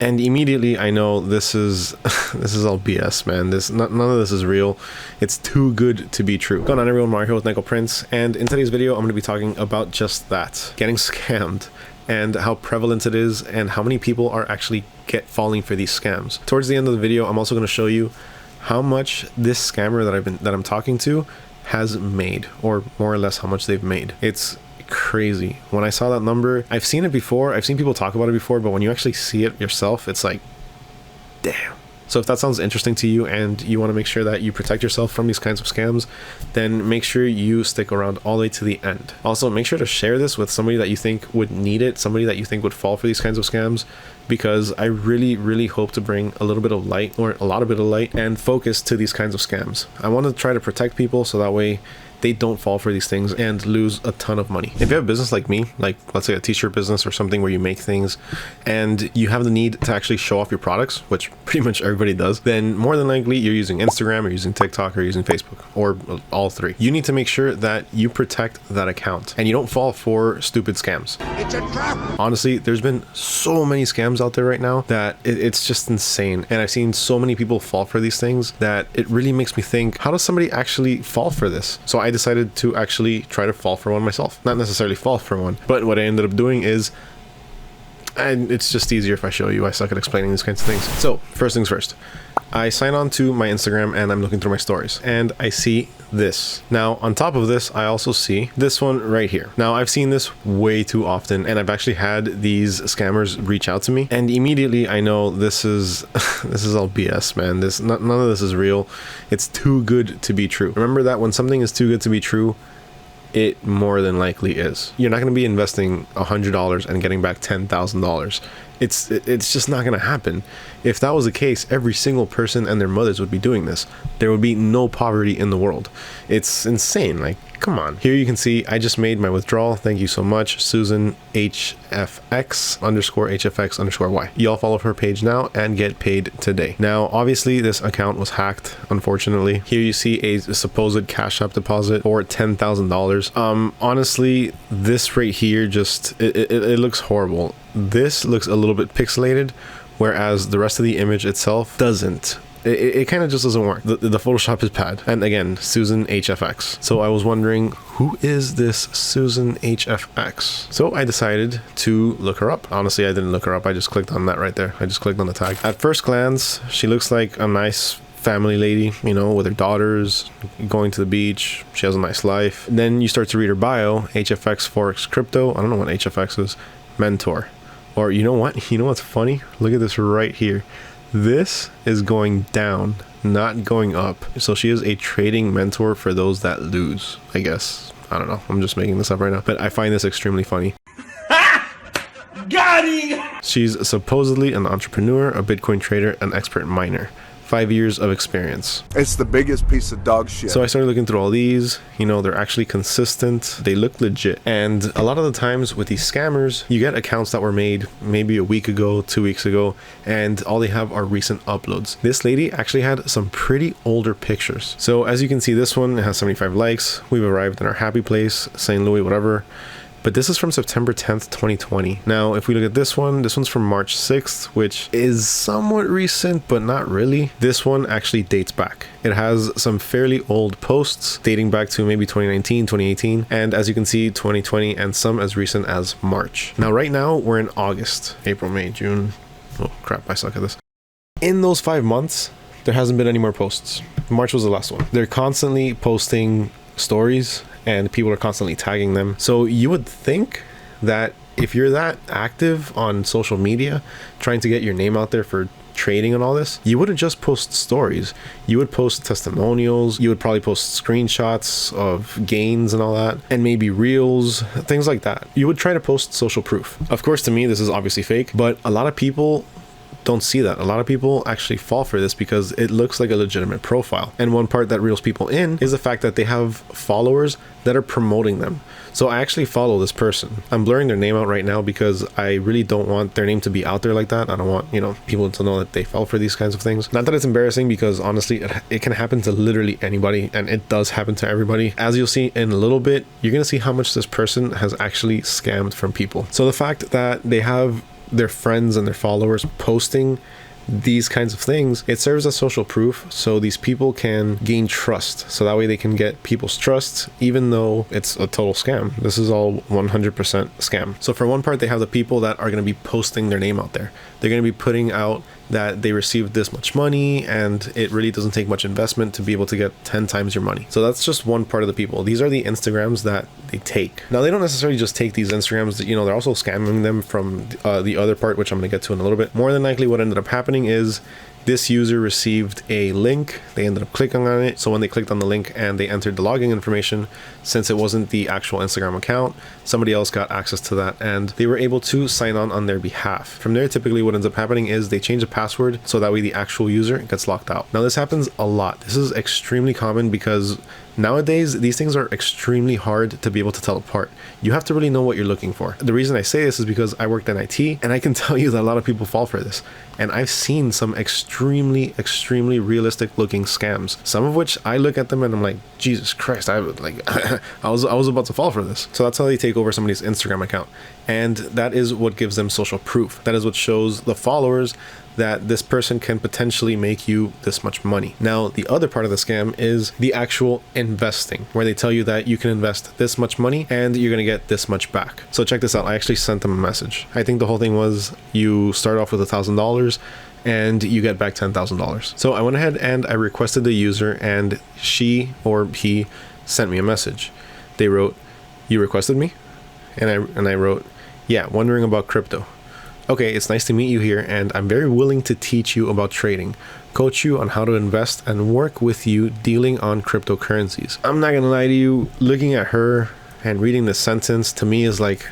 And immediately I know this is this is all BS, man. None of this is real. It's too good to be true. Going on, everyone, Marco with Nickel Prince, and in today's video I'm going to be talking about just that, getting scammed, and how prevalent it is and how many people are actually falling for these scams. Towards the end of the video, I'm also going to show you how much this scammer that I'm talking to has made, or more or less how much they've made. It's crazy. When I saw that number, I've seen it before, I've seen people talk about it before, but when you actually see it yourself, it's like, damn. So if that sounds interesting to you and you want to make sure that you protect yourself from these kinds of scams, then make sure you stick around all the way to the end. Also, make sure to share this with somebody that you think would need it, somebody that you think would fall for these kinds of scams, because I really hope to bring a little bit of light, or a lot of bit of light and focus to these kinds of scams. I want to try to protect people so that way they don't fall for these things and lose a ton of money. If you have a business like me, like let's say a t-shirt business or something where you make things and you have the need to actually show off your products, which pretty much everybody does, then more than likely you're using Instagram or using TikTok or using Facebook, or all three. You need to make sure that you protect that account and you don't fall for stupid scams. It's a trap! Honestly, there's been so many scams out there right now that it's just insane. And I've seen so many people fall for these things that it really makes me think, how does somebody actually fall for this? So I decided to actually try to fall for one myself. Not necessarily fall for one, but what I ended up doing is, and it's just easier if I show you. I suck at explaining these kinds of things. So first things first, I sign on to my Instagram and I'm looking through my stories and I see this. Now on top of this, I also see this one right here. Now I've seen this way too often, and I've actually had these scammers reach out to me, and immediately I know this is this is all BS, man. None of this is real. It's too good to be true. Remember that when something is too good to be true, it more than likely is. You're not going to be investing $100 and getting back $10,000. It's just not going to happen. If that was the case, every single person and their mothers would be doing this. There would be no poverty in the world. It's insane. Like, come on. Here you can see I just made my withdrawal. Thank you so much, Susan HFX_HFX_Y. Y'all follow her page now and get paid today. Now, obviously, this account was hacked, unfortunately. Here you see a supposed Cash App deposit for $10,000. Honestly, this right here just it looks horrible. This looks a little bit pixelated, whereas the rest of the image itself doesn't. It kind of just doesn't work. The Photoshop is bad. And again, Susan HFX. So I was wondering, who is this Susan HFX? So I decided to look her up. Honestly, I didn't look her up. I just clicked on that right there. I just clicked on the tag. At first glance, she looks like a nice family lady, you know, with her daughters, going to the beach. She has a nice life. And then you start to read her bio. HFX Forex Crypto. I don't know what HFX is. Mentor. Or you know what? You know what's funny? Look at this right here. This is going down, not going up. So she is a trading mentor for those that lose, I guess. I don't know. I'm just making this up right now. But I find this extremely funny. Got him! She's supposedly an entrepreneur, a Bitcoin trader, an expert miner. 5 years of experience. It's the biggest piece of dog shit. So I started looking through all these. You know, they're actually consistent. They look legit. And a lot of the times with these scammers, you get accounts that were made maybe a week ago, 2 weeks ago, and all they have are recent uploads. This lady actually had some pretty older pictures. So as you can see, this one has 75 likes. We've arrived in our happy place, St. Louis, whatever. But this is from September 10th, 2020. Now, if we look at this one's from March 6th, which is somewhat recent, but not really. This one actually dates back. It has some fairly old posts dating back to maybe 2019, 2018, and as you can see, 2020, and some as recent as March. Now, right now, we're in August, April, May, June. Oh, crap, I suck at this. In those 5 months, there hasn't been any more posts. March was the last one. They're constantly posting stories and people are constantly tagging them. So you would think that if you're that active on social media, trying to get your name out there for trading and all this, you wouldn't just post stories. You would post testimonials. You would probably post screenshots of gains and all that, and maybe reels, things like that. You would try to post social proof. Of course, to me, this is obviously fake, but a lot of people don't see that. A lot of people actually fall for this because it looks like a legitimate profile. And one part that reels people in is the fact that they have followers that are promoting them. So I actually follow this person. I'm blurring their name out right now because I really don't want their name to be out there like that. I don't want, you know, people to know that they fell for these kinds of things. Not that it's embarrassing, because honestly, it can happen to literally anybody, and it does happen to everybody. As you'll see in a little bit, you're going to see how much this person has actually scammed from people. So the fact that they have their friends and their followers posting these kinds of things, it serves as social proof so these people can gain trust. So that way they can get people's trust, even though it's a total scam. This is all 100% scam. So for one part, they have the people that are going to be posting their name out there. They're going to be putting out that they received this much money and it really doesn't take much investment to be able to get 10 times your money. So that's just one part of the people. These are the Instagrams that they take. Now, they don't necessarily just take these Instagrams, you know, they're also scamming them from the other part, which I'm going to get to in a little bit. More than likely, what ended up happening is this user received a link. They ended up clicking on it. So when they clicked on the link and they entered the login information, since it wasn't the actual Instagram account, somebody else got access to that and they were able to sign on their behalf. From there, typically what ends up happening is they change the password so that way the actual user gets locked out. Now, this happens a lot. This is extremely common because nowadays, these things are extremely hard to be able to tell apart. You have to really know what you're looking for. The reason I say this is because I worked in IT and I can tell you that a lot of people fall for this. And I've seen some extremely realistic looking scams, some of which I look at them and I'm like, Jesus Christ, I would like, I was about to fall for this. So that's how they take over somebody's Instagram account. And that is what gives them social proof. That is what shows the followers that this person can potentially make you this much money. Now, the other part of the scam is the actual investing, where they tell you that you can invest this much money and you're going to get this much back. So check this out. I actually sent them a message. I think the whole thing was you start off with $1,000 and you get back $10,000. So I went ahead and I requested the user and she or he sent me a message. They wrote, "You requested me?" And I wrote, "Yeah, wondering about crypto. Okay, it's nice to meet you here, and I'm very willing to teach you about trading, coach you on how to invest, and work with you dealing on cryptocurrencies." I'm not gonna lie to you, looking at her and reading this sentence to me is like,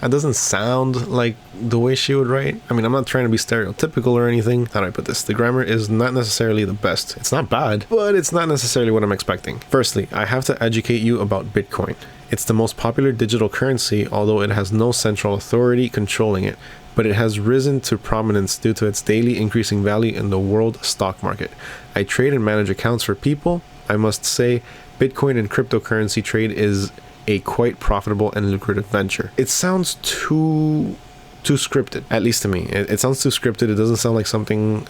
that doesn't sound like the way she would write. I mean, I'm not trying to be stereotypical or anything. How do I put this? The grammar is not necessarily the best. It's not bad, but it's not necessarily what I'm expecting. Firstly, I have to educate you about Bitcoin. It's the most popular digital currency, although it has no central authority controlling it, but it has risen to prominence due to its daily increasing value in the world stock market. I trade and manage accounts for people. I must say, Bitcoin and cryptocurrency trade is a quite profitable and lucrative venture. It sounds too scripted, at least to me. It sounds too scripted. It doesn't sound like something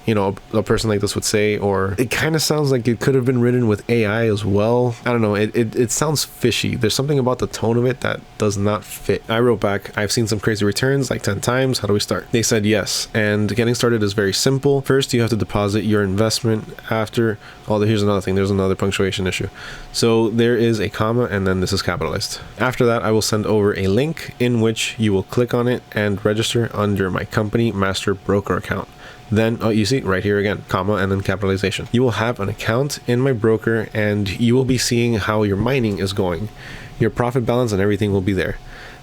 you know, a person like this would say, or it kind of sounds like it could have been written with AI as well. I don't know, it sounds fishy. There's something about the tone of it that does not fit. I wrote back, "I've seen some crazy returns, like 10 times. How do we start?" They said yes, and getting started is very simple. First, you have to deposit your investment. After, oh, here's another thing, there's another punctuation issue. So there is a comma and then this is capitalized. After that, I will send over a link in which you will click on it and register under my company master broker account. Then, oh, you see right here again, comma and then capitalization. You will have an account in my broker and you will be seeing how your mining is going. Your profit balance and everything will be there.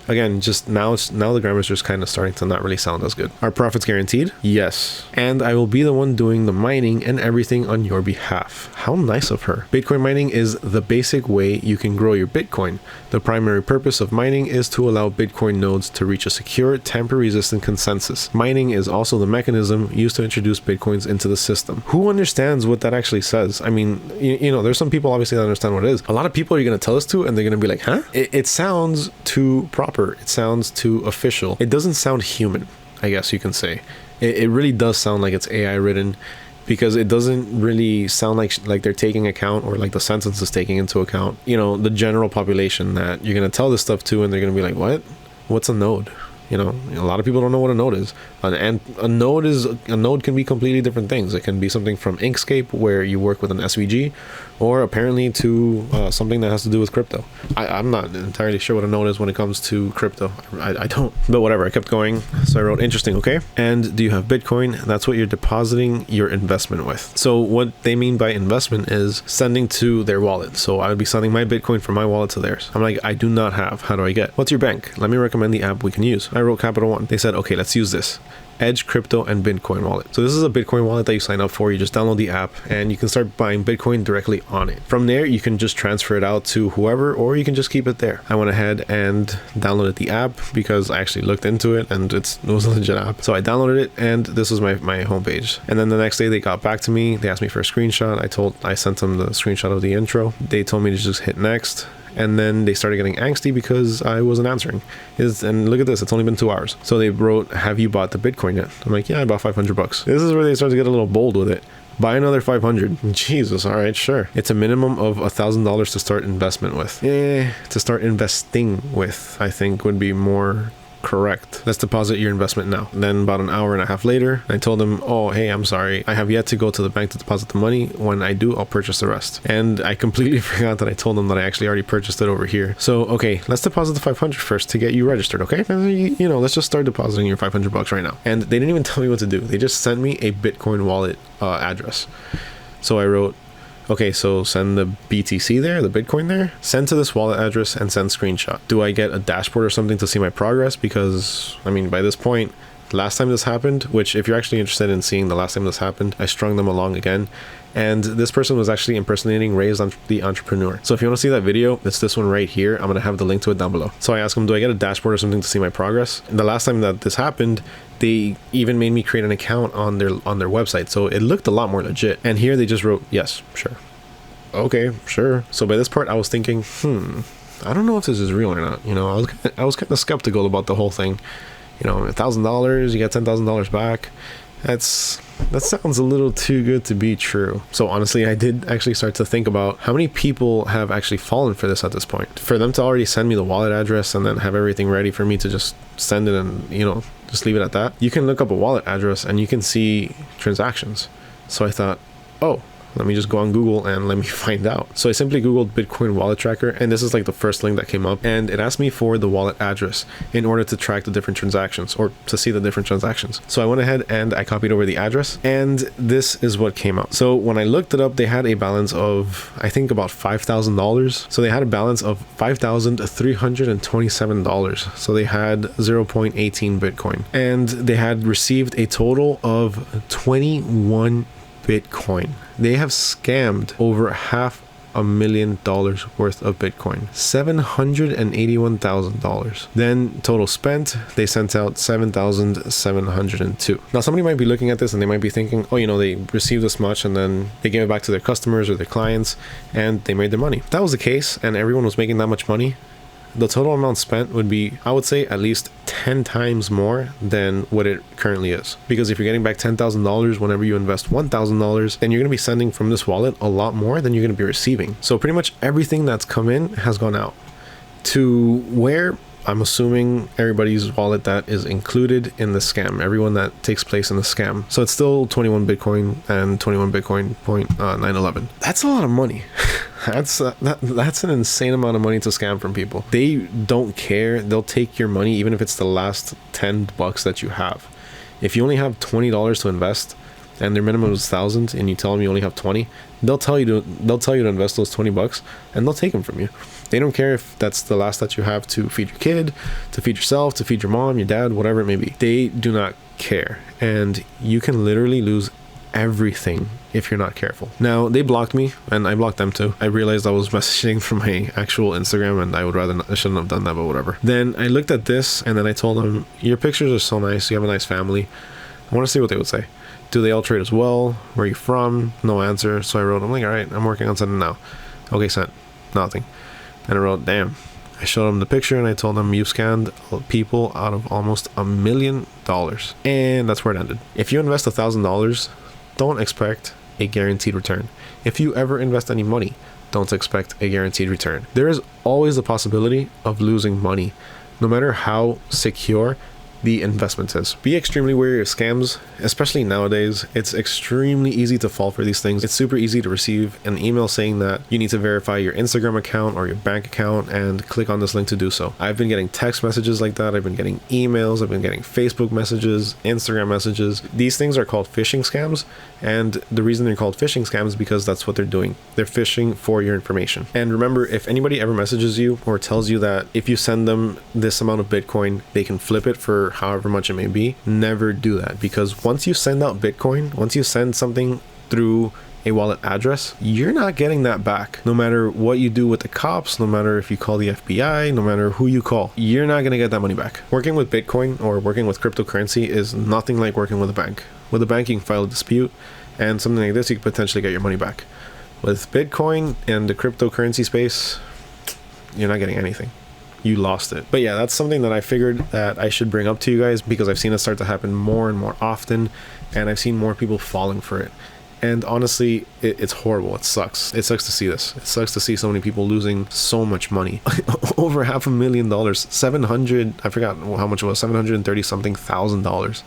Again, just now the grammar is just kind of starting to not really sound as good. Are profits guaranteed? Yes. And I will be the one doing the mining and everything on your behalf. How nice of her. Bitcoin mining is the basic way you can grow your Bitcoin. The primary purpose of mining is to allow Bitcoin nodes to reach a secure, tamper-resistant consensus. Mining is also the mechanism used to introduce Bitcoins into the system. Who understands what that actually says? I mean, you know, there's some people obviously that understand what it is. A lot of people are going to tell us to, and they're going to be like, huh? It sounds too proper. It sounds too official. It doesn't sound human, I guess you can say. It really does sound like it's AI written, because it doesn't really sound like they're taking account, or like the sentence is taking into account, you know, the general population that you're going to tell this stuff to, and they're going to be like, what? What's a node? You know, a lot of people don't know what a node is. And a node can be completely different things. It can be something from Inkscape, where you work with an SVG, or apparently to something that has to do with crypto. I'm not entirely sure what a node is when it comes to crypto. I don't. But whatever, I kept going. So I wrote, interesting, okay. And do you have Bitcoin? That's what you're depositing your investment with. So what they mean by investment is sending to their wallet. So I would be sending my Bitcoin from my wallet to theirs. I'm like, I do not have. How do I get? What's your bank? Let me recommend the app we can use. I wrote Capital One. They said, okay, let's use this. Edge Crypto and Bitcoin wallet. So this is a Bitcoin wallet that you sign up for. You just download the app and you can start buying Bitcoin directly on it. From there, you can just transfer it out to whoever, or you can just keep it there. I went ahead and downloaded the app because I actually looked into it and it was a legit app. So I downloaded it and this was my homepage. And then the next day they got back to me. They asked me for a screenshot. I sent them the screenshot of the intro. They told me to just hit next. And then they started getting angsty because I wasn't answering. And look at this, it's only been 2 hours. So they wrote, have you bought the Bitcoin yet? I'm like, yeah, I bought $500. This is where they start to get a little bold with it. Buy another 500. Jesus, all right, sure. It's a minimum of $1,000 to start investment with. To start investing with, I think would be more correct. Let's deposit your investment now. Then about an hour and a half later, I told them, oh, hey, I'm sorry. I have yet to go to the bank to deposit the money. When I do, I'll purchase the rest. And I completely forgot that I told them that I actually already purchased it over here. So, okay, let's deposit the 500 first to get you registered, okay? And, you know, let's just start depositing your $500 right now. And they didn't even tell me what to do. They just sent me a Bitcoin wallet address. So I wrote, okay, so send the BTC there, the Bitcoin there, send to this wallet address and send screenshot. Do I get a dashboard or something to see my progress? Because, I mean, by this point, last time this happened, which if you're actually interested in seeing the last time this happened, I strung them along again. And this person was actually impersonating Ray the entrepreneur. So if you want to see that video, it's this one right here. I'm going to have the link to it down below. So I asked him, do I get a dashboard or something to see my progress? And the last time that this happened, they even made me create an account on their website. So it looked a lot more legit. And here they just wrote, yes, sure. Okay, sure. So by this part, I was thinking, I don't know if this is real or not. You know, I was kind of skeptical about the whole thing. You know, $1,000, you get $10,000 back. That sounds a little too good to be true. So honestly, I did actually start to think about how many people have actually fallen for this at this point. For them to already send me the wallet address and then have everything ready for me to just send it and, you know, just leave it at that. You can look up a wallet address and you can see transactions. So I thought, oh, let me just go on Google and let me find out. So I simply Googled Bitcoin wallet tracker, and this is like the first link that came up, and it asked me for the wallet address in order to track the different transactions or to see the different transactions. So I went ahead and I copied over the address, and this is what came out. So when I looked it up, they had a balance of, I think, about $5,000. So they had a balance of $5,327. So they had 0.18 Bitcoin, and they had received a total of 21 Bitcoin. They have scammed over $500,000 worth of Bitcoin, $781,000. Then total spent, they sent out 7,702. Now somebody might be looking at this and they might be thinking, oh, you know, they received this much and then they gave it back to their customers or their clients and they made their money. If that was the case and everyone was making that much money, the total amount spent would be, I would say, at least 10 times more than what it currently is. Because if you're getting back $10,000 whenever you invest $1,000, then you're going to be sending from this wallet a lot more than you're going to be receiving. So pretty much everything that's come in has gone out. To where I'm assuming everybody's wallet that is included in the scam, everyone that takes place in the scam. So it's still 21 Bitcoin and 21 Bitcoin point 911. That's a lot of money. That's an insane amount of money to scam from people. They don't care. They'll take your money even if it's the last $10 that you have. If you only have $20 to invest and their minimum is $1,000 and you tell them you only have 20, they'll tell you to invest those $20 and they'll take them from you. They don't care if that's the last that you have to feed your kid, to feed yourself, to feed your mom, your dad, whatever it may be. They do not care. And you can literally lose everything if you're not careful. Now, they blocked me and I blocked them too. I realized I was messaging from my actual Instagram and I shouldn't have done that, but whatever. Then I looked at this and then I told them, your pictures are so nice. You have a nice family. I want to see what they would say. Do they all trade as well? Where are you from? No answer. So I wrote, I'm like, all right, I'm working on sending now. Okay, sent. Nothing. And I wrote, damn. I showed them the picture and I told them, you've scammed people out of almost $1 million. And that's where it ended. If you invest $1,000, don't expect a guaranteed return. If you ever invest any money, don't expect a guaranteed return. There is always the possibility of losing money, no matter how secure the investment is. Be extremely wary of scams, especially nowadays. It's extremely easy to fall for these things. It's super easy to receive an email saying that you need to verify your Instagram account or your bank account and click on this link to do so. I've been getting text messages like that. I've been getting emails. I've been getting Facebook messages, Instagram messages. These things are called phishing scams, and the reason they're called phishing scams is because that's what they're doing. They're phishing for your information. And remember, if anybody ever messages you or tells you that if you send them this amount of Bitcoin, they can flip it for however much it may be, never do that. Because once you send out Bitcoin, once you send something through a wallet address, you're not getting that back. No matter what you do with the cops, no matter if you call the FBI, no matter who you call, you're not going to get that money back. Working with Bitcoin or working with cryptocurrency is nothing like working with a bank. With a bank, you can file a dispute, and something like this, you can potentially get your money back. With Bitcoin and the cryptocurrency space, you're not getting anything. You lost it. But yeah, that's something that I figured that I should bring up to you guys, because I've seen it start to happen more and more often, and I've seen more people falling for it. And honestly, it's horrible. It sucks. It sucks to see this. It sucks to see so many people losing so much money. Over $500,000. 700, I forgot how much it was, 730 something $1,000.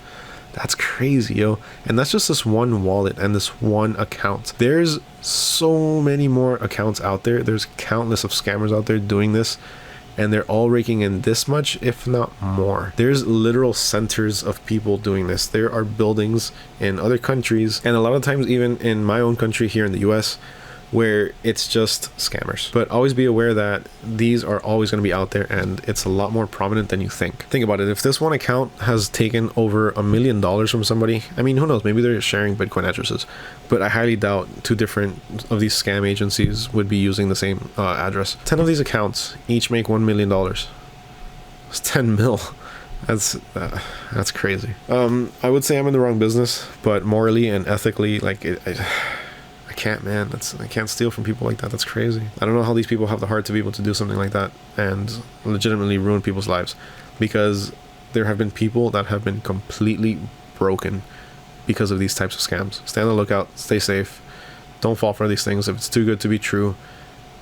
That's crazy, yo. And that's just this one wallet and this one account. There's so many more accounts out there. There's countless of scammers out there doing this, and they're all raking in this much, if not more. There's literal centers of people doing this. There are buildings in other countries, and a lot of times even in my own country here in the US, where it's just scammers. But always be aware that these are always going to be out there, and it's a lot more prominent than you think. Think about it. If this one account has taken over $1 million from somebody, I mean, who knows? Maybe they're sharing Bitcoin addresses, but I highly doubt 2 different of these scam agencies would be using the same address. 10 of these accounts each make $1 million. It's 10 mil. That's crazy. I would say I'm in the wrong business, but morally and ethically, like, I can't, man. I can't steal from people like that. That's crazy. I don't know how these people have the heart to be able to do something like that and legitimately ruin people's lives, because there have been people that have been completely broken because of these types of scams. Stay on the lookout. Stay safe. Don't fall for these things. If it's too good to be true,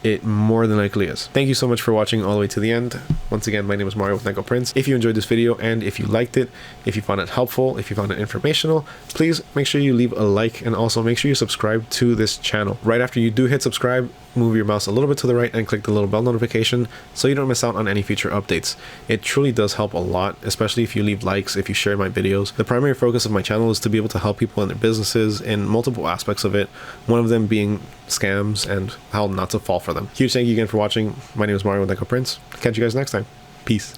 it more than likely is. Thank you so much for watching all the way to the end. Once again, my name is Mario with Neko Prince. If you enjoyed this video, and if you liked it, if you found it helpful, if you found it informational, please make sure you leave a like, and also make sure you subscribe to this channel. Right after you do hit subscribe, move your mouse a little bit to the right and click the little bell notification so you don't miss out on any future updates. It truly does help a lot, especially if you leave likes, if you share my videos. The primary focus of my channel is to be able to help people in their businesses in multiple aspects of it, one of them being scams and how not to fall for them. Huge thank you again for watching. My name is Mario with Neko Prince. Catch you guys next time. Peace.